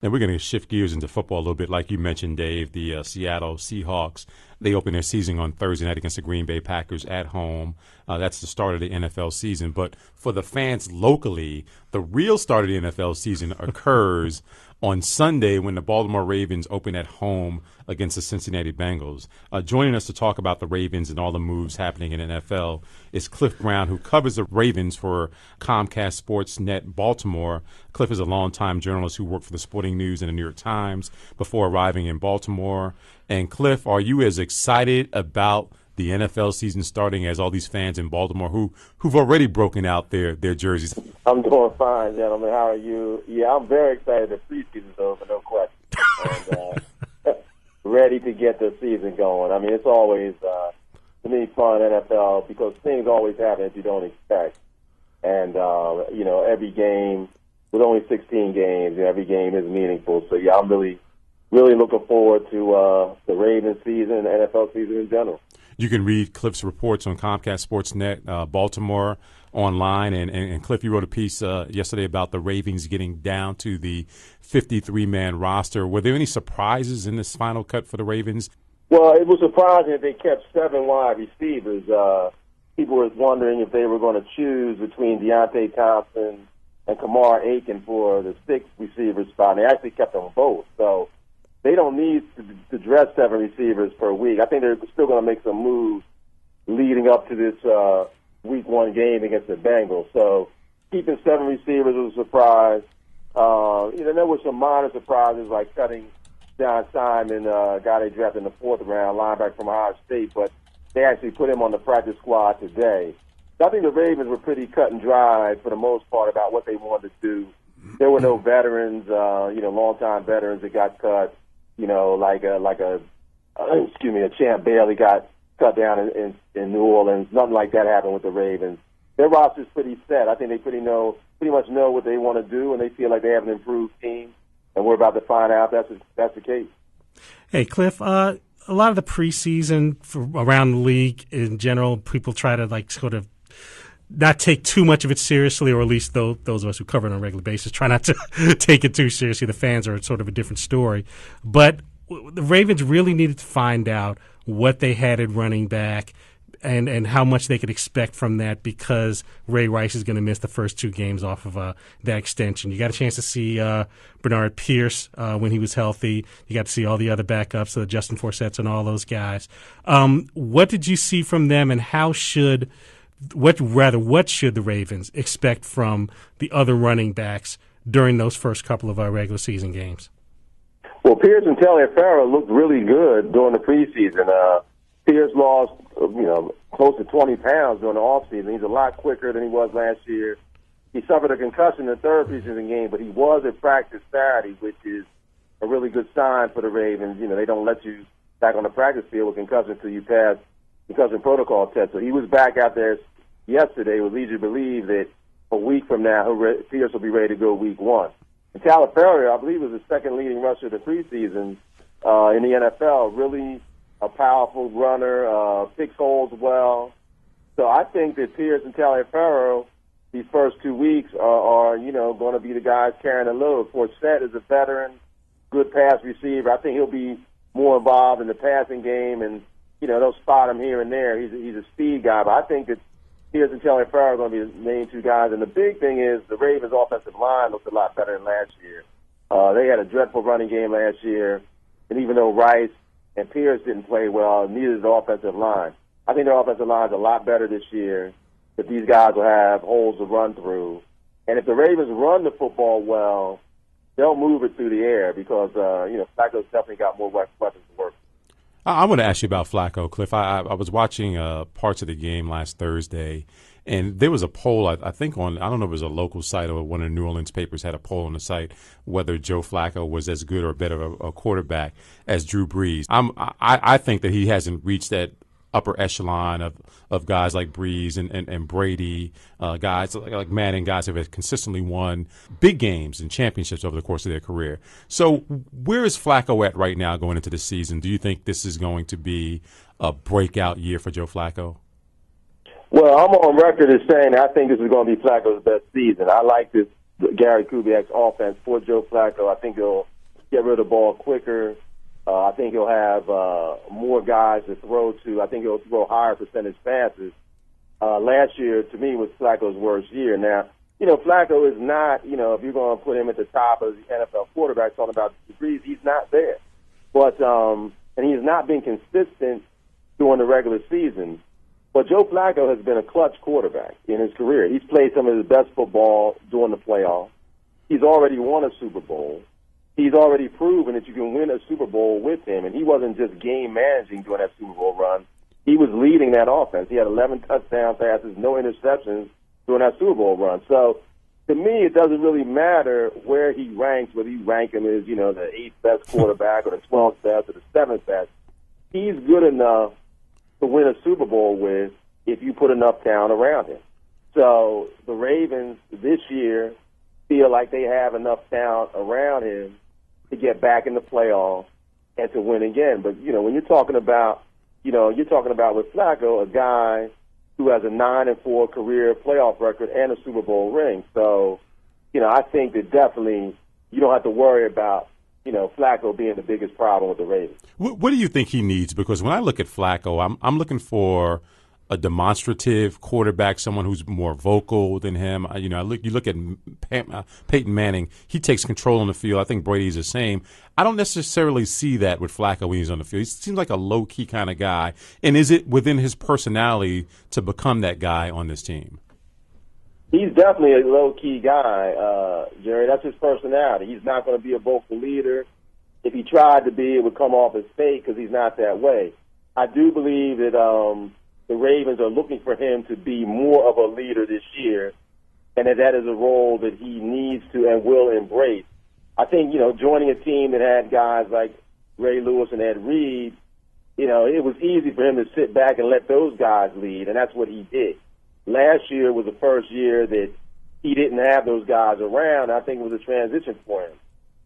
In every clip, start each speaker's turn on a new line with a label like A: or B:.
A: And we're going to shift gears into football a little bit. Like you mentioned, Dave, the Seattle Seahawks, they open their season on Thursday night against the Green Bay Packers at home. That's the start of the NFL season. But for the fans locally, the real start of the NFL season occurs on Sunday when the Baltimore Ravens open at home against the Cincinnati Bengals. Joining us to talk about the Ravens and all the moves happening in the NFL is Cliff Brown, who covers the Ravens for Comcast SportsNet Baltimore. Cliff is a longtime journalist who worked for the Sporting News and the New York Times before arriving in Baltimore. And Cliff, are you as excited about the NFL season starting as all these fans in Baltimore who've already broken out their jerseys?
B: I'm doing fine, gentlemen. How are you? Yeah, I'm very excited. The preseason's over, no question. And ready to get the season going. I mean, it's always, to me, fun NFL because things always happen that you don't expect. And, every game, with only 16 games, every game is meaningful. So, yeah, I'm really looking forward to the Ravens season and the NFL season in general.
A: You can read Cliff's reports on Comcast SportsNet Baltimore online. And Cliff, you wrote a piece yesterday about the Ravens getting down to the 53-man roster. Were there any surprises in this final cut for the Ravens?
B: Well, it was surprising that they kept 7 wide receivers. People were wondering if they were going to choose between Deontay Thompson and Kamar Aiken for the 6th receiver spot. And they actually kept them both. So they don't need to dress 7 receivers per week. I think they're still going to make some moves leading up to this Week 1 game against the Bengals. So keeping 7 receivers was a surprise. There were some minor surprises like cutting John Simon, a guy they drafted in the 4th round, linebacker from Ohio State, but they actually put him on the practice squad today. So I think the Ravens were pretty cut and dry for the most part about what they wanted to do. There were no veterans, longtime veterans that got cut. A Champ Bailey got cut down in New Orleans. Nothing like that happened with the Ravens. Their roster's pretty set. I think they pretty much know what they want to do, and they feel like they have an improved team. And we're about to find out if that's the case.
C: Hey, Cliff, a lot of the preseason around the league in general, people try to sort of not take too much of it seriously, or at least those of us who cover it on a regular basis try not to take it too seriously. The fans are sort of a different story. But the Ravens really needed to find out what they had at running back and how much they could expect from that, because Ray Rice is going to miss the first 2 games off of that extension. You got a chance to see Bernard Pierce when he was healthy. You got to see all the other backups, the Justin Forsetts and all those guys. What did you see from them, and what should the Ravens expect from the other running backs during those first couple of regular season games?
B: Well, Pierce and Taliaferro looked really good during the preseason. Pierce lost, close to 20 pounds during the offseason. He's a lot quicker than he was last year. He suffered a concussion in the 3rd preseason game, but he was at practice Saturday, which is a really good sign for the Ravens. They don't let you back on the practice field with concussion until you pass concussion protocol test. So he was back out there yesterday. It would lead you to believe that a week from now, Pierce will be ready to go Week 1. And Taliaferro, I believe, was the 2nd leading rusher of the preseason in the NFL. Really a powerful runner, picks holes well. So I think that Pierce and Taliaferro, these first 2 weeks, are going to be the guys carrying the load. Forsett is a veteran, good pass receiver. I think he'll be more involved in the passing game, and they'll spot him here and there. He's a speed guy, but I think that Pierce and Taliaferro are going to be the main 2 guys. And the big thing is the Ravens' offensive line looked a lot better than last year. They had a dreadful running game last year, and even though Rice and Pierce didn't play well, neither did the offensive line. I think their offensive line is a lot better this year, that these guys will have holes to run through. And if the Ravens run the football well, they'll move it through the air because, Flacco's definitely got more weapons to work.
A: I want to ask you about Flacco, Cliff. I was watching parts of the game last Thursday, and there was a poll, I think I don't know if it was a local site or one of the New Orleans papers had a poll on the site whether Joe Flacco was as good or better a quarterback as Drew Brees. I think that he hasn't reached that upper echelon of guys like Brees and Brady, guys like Madden, guys who have consistently won big games and championships over the course of their career. So where is Flacco at right now going into the season? Do you think this is going to be a breakout year for Joe Flacco?
B: Well, I'm on record as saying I think this is going to be Flacco's best season. I like this Gary Kubiak's offense for Joe Flacco. I think he'll get rid of the ball quicker. I think he'll have more guys to throw to. I think he'll throw higher percentage passes. Last year, to me, was Flacco's worst year. Now, Flacco is not, if you're going to put him at the top of the NFL quarterback, talking about degrees, he's not there. But, and he's not been consistent during the regular season. But Joe Flacco has been a clutch quarterback in his career. He's played some of his best football during the playoffs. He's already won a Super Bowl. He's already proven that you can win a Super Bowl with him. And he wasn't just game managing during that Super Bowl run. He was leading that offense. He had 11 touchdown passes, no interceptions during that Super Bowl run. So, to me, it doesn't really matter where he ranks, whether you rank him as, the 8th best quarterback or the 12th best or the 7th best. He's good enough to win a Super Bowl with if you put enough talent around him. So the Ravens this year feel like they have enough talent around him to get back in the playoffs and to win again. But, when you're talking about, with Flacco, a guy who has a 9-4 career playoff record and a Super Bowl ring. So, I think that definitely you don't have to worry about, Flacco being the biggest problem with the Ravens.
A: What do you think he needs? Because when I look at Flacco, I'm looking for a demonstrative quarterback, someone who's more vocal than him. You look at Peyton Manning, he takes control on the field. I think Brady's the same. I don't necessarily see that with Flacco when he's on the field. He seems like a low-key kind of guy. And is it within his personality to become that guy on this team?
B: He's definitely a low-key guy, Jerry. That's his personality. He's not going to be a vocal leader. If he tried to be, it would come off as fake because he's not that way. I do believe that the Ravens are looking for him to be more of a leader this year, and that is a role that he needs to and will embrace. I think, joining a team that had guys like Ray Lewis and Ed Reed, it was easy for him to sit back and let those guys lead, and that's what he did. Last year was the first year that he didn't have those guys around. I think it was a transition for him.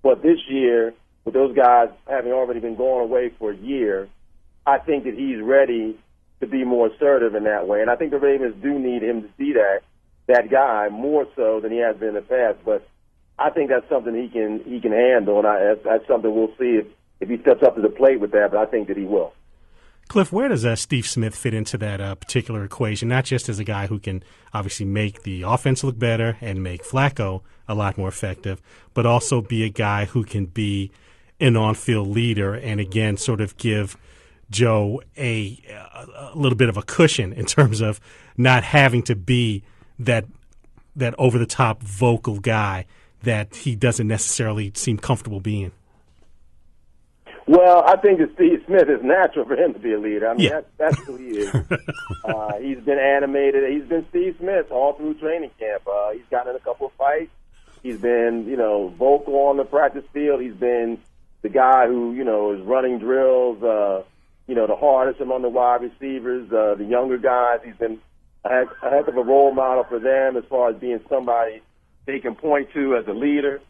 B: But this year, with those guys having already been going away for a year, I think that he's ready to be more assertive in that way. And I think the Ravens do need him to be that guy more so than he has been in the past. But I think that's something he can handle, and that's something we'll see if he steps up to the plate with that, but I think that he will.
C: Cliff, where does Steve Smith fit into that particular equation, not just as a guy who can obviously make the offense look better and make Flacco a lot more effective, but also be a guy who can be an on-field leader and, again, sort of give Joe a little bit of a cushion in terms of not having to be that over-the-top vocal guy that he doesn't necessarily seem comfortable being?
B: Well, I think that Steve Smith is natural for him to be a leader. I mean, that's who he is. He's been animated. He's been Steve Smith all through training camp. He's gotten in a couple of fights. He's been, vocal on the practice field. He's been the guy who, is running drills, the hardest among the wide receivers, the younger guys. He's been a heck of a role model for them as far as being somebody they can point to as a leader.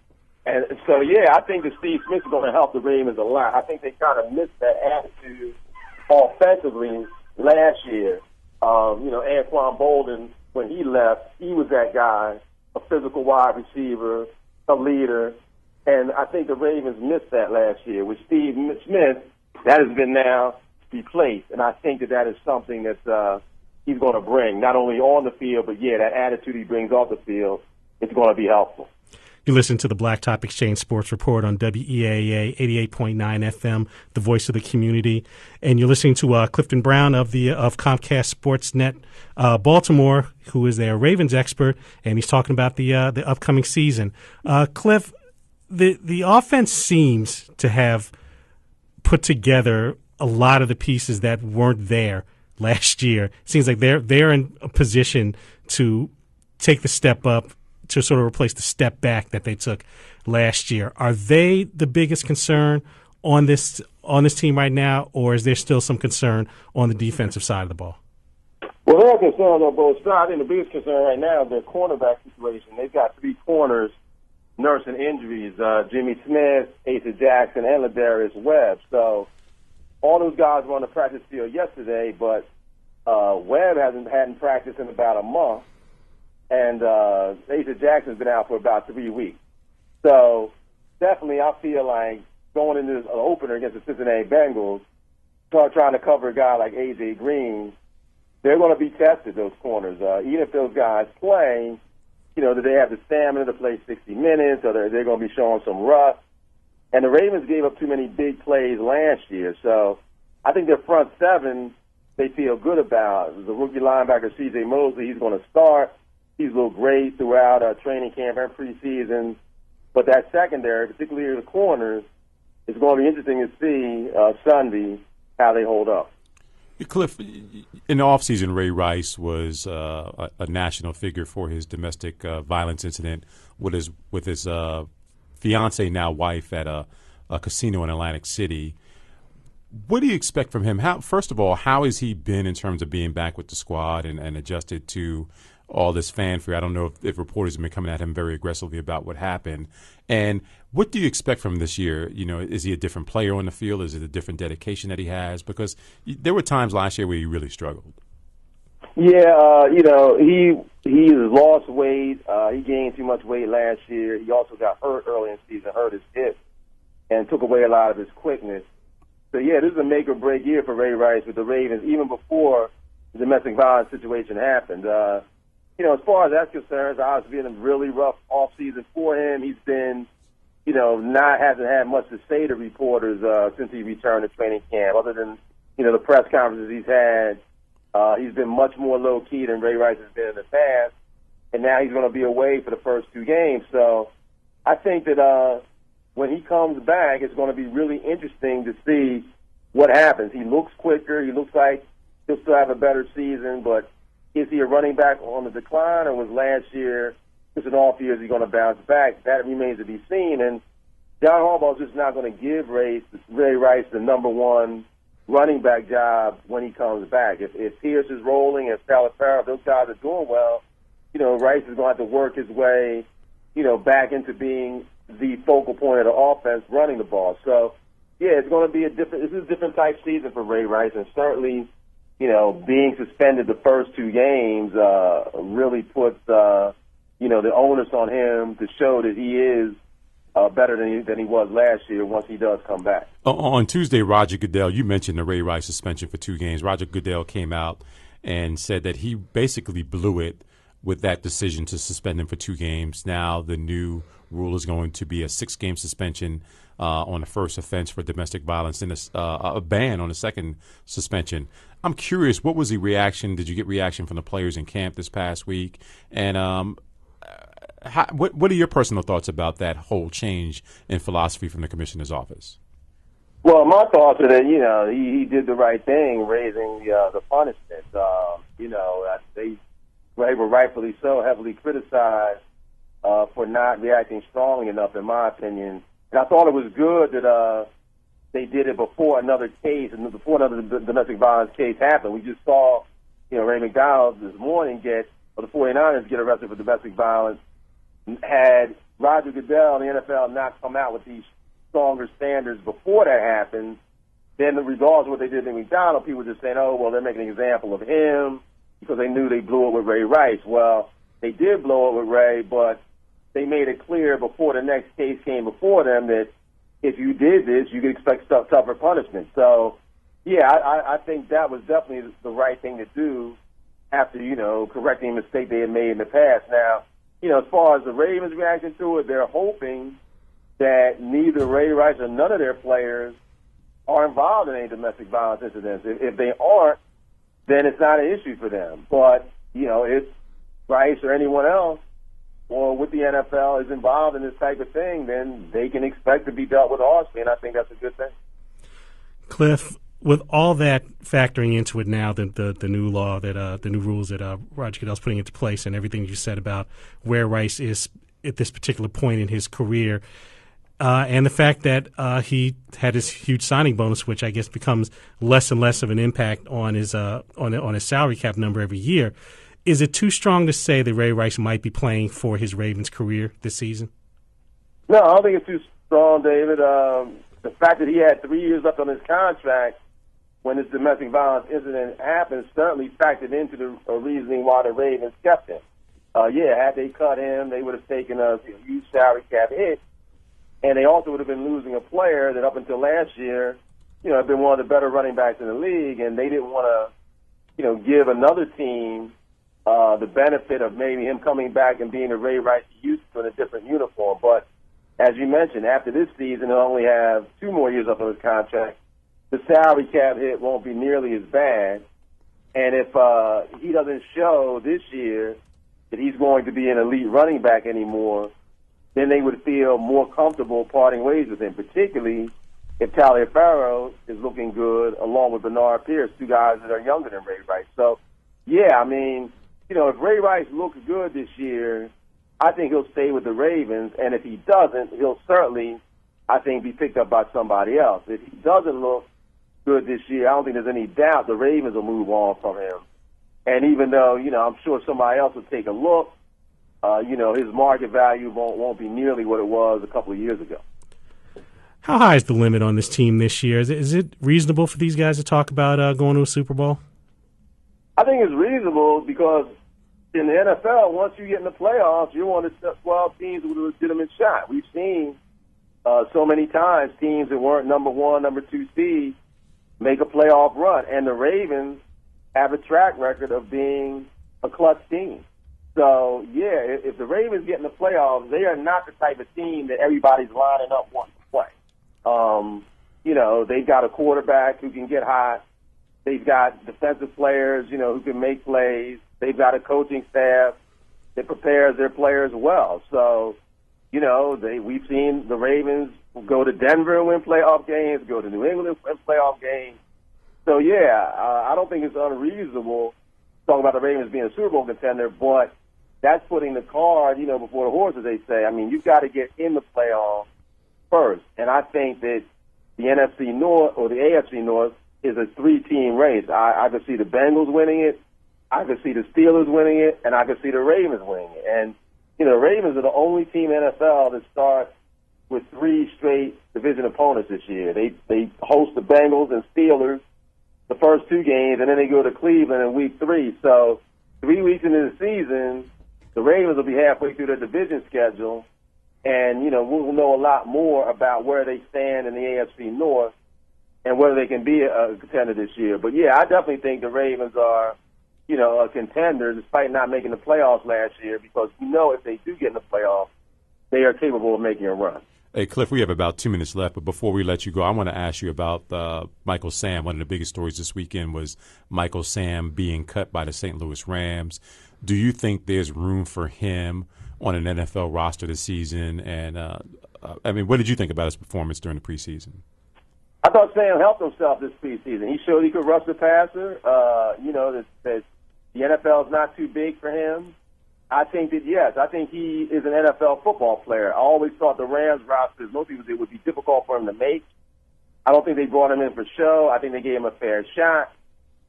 B: And so, I think that Steve Smith is going to help the Ravens a lot. I think they kind of missed that attitude offensively last year. Anquan Bolden, when he left, he was that guy, a physical wide receiver, a leader. And I think the Ravens missed that last year. With Steve Smith, that has been now replaced. And I think that is something that he's going to bring, not only on the field, but, that attitude he brings off the field is going to be helpful.
C: You listen to the Blacktopxchange Sports Report on WEAA 88.9 FM, the voice of the community. And you're listening to Clifton Brown of Comcast SportsNet Baltimore, who is their Ravens expert, and he's talking about the upcoming season. Cliff, the offense seems to have put together a lot of the pieces that weren't there last year. It seems like they're in a position to take the step up, to sort of replace the step back that they took last year. Are they the biggest concern on this team right now, or is there still some concern on the defensive side of the ball?
B: Well, there are concerns on both sides. I think the biggest concern right now is their cornerback situation. They've got 3 corners nursing injuries, Jimmy Smith, Asa Jackson, and Ladarius Webb. So all those guys were on the practice field yesterday, but Webb hadn't practiced in about a month. And Asa Jackson's been out for about 3 weeks. So definitely I feel like going into this opener against the Cincinnati Bengals, start trying to cover a guy like A.J. Green, they're going to be tested, those corners. Even if those guys play, do they have the stamina to play 60 minutes, or they're going to be showing some rust? And the Ravens gave up too many big plays last year, so I think their front seven they feel good about. The rookie linebacker, C.J. Mosley, he's going to start. He's looked great throughout training camp and preseason. But that secondary, particularly the corners, it's going to be interesting to see Sunday how they hold up.
A: Cliff, in the offseason, Ray Rice was a national figure for his domestic violence incident with his fiancee, now wife, at a casino in Atlantic City. What do you expect from him? First of all, how has he been in terms of being back with the squad and adjusted to all this fanfare? I don't know if reporters have been coming at him very aggressively about what happened. And what do you expect from him this year? Is he a different player on the field? Is it a different dedication that he has? Because there were times last year where he really struggled.
B: Yeah, he has lost weight. He gained too much weight last year. He also got hurt early in the season, hurt his hip, and took away a lot of his quickness. So, yeah, this is a make-or-break year for Ray Rice with the Ravens, even before the domestic violence situation happened. As far as that's concerned, it's been a really rough offseason for him. He's been, hasn't had much to say to reporters since he returned to training camp, other than, the press conferences he's had. He's been much more low-key than Ray Rice has been in the past, and now he's going to be away for the first two games. So I think that when he comes back, it's going to be really interesting to see what happens. He looks quicker. He looks like he'll still have a better season, but is he a running back on the decline, or was last year just an off year? Is he going to bounce back? That remains to be seen. And John Harbaugh's just not going to give Ray Rice the number one running back job when he comes back. If Pierce is rolling, if Salafaro, those guys are doing well, Rice is going to have to work his way, back into being the focal point of the offense running the ball. So, yeah, it's going to be this is a different type season for Ray Rice, and certainly, being suspended the first two games really puts, the onus on him to show that he is better than he was last year once he does come back.
A: On Tuesday, Roger Goodell, you mentioned the Ray Rice suspension for 2 games. Roger Goodell came out and said that he basically blew it with that decision to suspend him for 2 games. Now the new rule is going to be a 6-game suspension on the first offense for domestic violence and a ban on the second suspension. I'm curious, what was the reaction? Did you get reaction from the players in camp this past week? And what are your personal thoughts about that whole change in philosophy from the commissioner's office?
B: Well, my thoughts are that, he did the right thing, raising the punishment. They were rightfully so heavily criticized for not reacting strongly enough, in my opinion. And I thought it was good that they did it before another case, and before another domestic violence case happened. We just saw, Ray McDonald this morning the 49ers get arrested for domestic violence. Had Roger Goodell and the NFL not come out with these stronger standards before that happened, then regardless of what they did to McDonald, people were just saying, oh, well, they're making an example of him because they knew they blew it with Ray Rice. Well, they did blow it with Ray, but they made it clear before the next case came before them that if you did this, you could expect tougher punishment. So, yeah, I think that was definitely the right thing to do after, correcting a mistake they had made in the past. Now, as far as the Ravens' reaction to it, they're hoping that neither Ray Rice or none of their players are involved in any domestic violence incidents. If they aren't, then it's not an issue for them. But, if Rice or anyone else or with the NFL is involved in this type of thing, then they can expect to be dealt with harshly, and I think that's a good thing.
C: Cliff, with all that factoring into it now, the new law, that the new rules that Roger Goodell's putting into place, and everything you said about where Rice is at this particular point in his career, and the fact that he had his huge signing bonus, which I guess becomes less and less of an impact on his on his salary cap number every year, is it too strong to say that Ray Rice might be playing for his Ravens career this season?
B: No, I don't think it's too strong, David. The fact that he had 3 years left on his contract when this domestic violence incident happened certainly factored into the reasoning why the Ravens kept him. Had they cut him, they would have taken a huge salary cap hit. and they also would have been losing a player that up until last year, had been one of the better running backs in the league, and they didn't want to, give another team the benefit of maybe him coming back and being a Ray Rice used to in a different uniform. But as you mentioned, after this season, he'll only have 2 more years up on his contract. The salary cap hit won't be nearly as bad. And if he doesn't show this year that he's going to be an elite running back anymore, then they would feel more comfortable parting ways with him, particularly if Taliaferro is looking good along with Bernard Pierce, 2 guys that are younger than Ray Rice. So, yeah, I mean, if Ray Rice looks good this year, I think he'll stay with the Ravens. And if he doesn't, he'll certainly, I think, be picked up by somebody else. If he doesn't look good this year, I don't think there's any doubt the Ravens will move on from him. And even though, I'm sure somebody else will take a look, his market value won't be nearly what it was a couple of years ago.
C: How high is the limit on this team this year? Is it reasonable for these guys to talk about going to a Super Bowl?
B: I think it's reasonable because in the NFL, once you get in the playoffs, you're one of the 12 teams with a legitimate shot. We've seen so many times teams that weren't number 1, number 2 seeds make a playoff run. And the Ravens have a track record of being a clutch team. So, yeah, if the Ravens get in the playoffs, they are not the type of team that everybody's lining up wanting to play. They've got a quarterback who can get hot. They've got defensive players, who can make plays. They've got a coaching staff that prepares their players well. So, we've seen the Ravens go to Denver and win playoff games, go to New England and win playoff games. So, yeah, I don't think it's unreasonable to talk about the Ravens being a Super Bowl contender, but that's putting the cart, before the horse, as they say. I mean, you've got to get in the playoffs first. And I think that the NFC North or the AFC North is a 3-team race. I could see the Bengals winning it, I could see the Steelers winning it, and I could see the Ravens winning it. And, the Ravens are the only team in NFL that starts with 3 straight division opponents this year. They host the Bengals and Steelers the first 2 games, and then they go to Cleveland in week 3. So 3 weeks into the season, the Ravens will be halfway through their division schedule, and, we'll know a lot more about where they stand in the AFC North and whether they can be a contender this year. But, yeah, I definitely think the Ravens are, a contender despite not making the playoffs last year because, if they do get in the playoffs, they are capable of making a run.
A: Hey, Cliff, we have about 2 minutes left, but before we let you go, I want to ask you about Michael Sam. One of the biggest stories this weekend was Michael Sam being cut by the St. Louis Rams. Do you think there's room for him on an NFL roster this season? And, what did you think about his performance during the preseason?
B: I thought Sam helped himself this preseason. He showed he could rush the passer, that the NFL is not too big for him. I think that, yes, I think he is an NFL football player. I always thought the Rams roster, most people it would be difficult for him to make. I don't think they brought him in for show. I think they gave him a fair shot.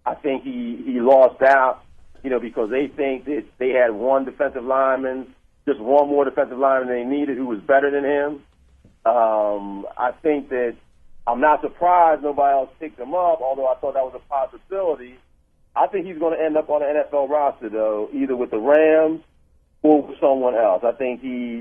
B: I think he lost out, because they think that they had one defensive lineman, just one more defensive lineman they needed who was better than him. I think that I'm not surprised nobody else picked him up, although I thought that was a possibility. I think he's going to end up on an NFL roster, though, either with the Rams or with someone else. I think he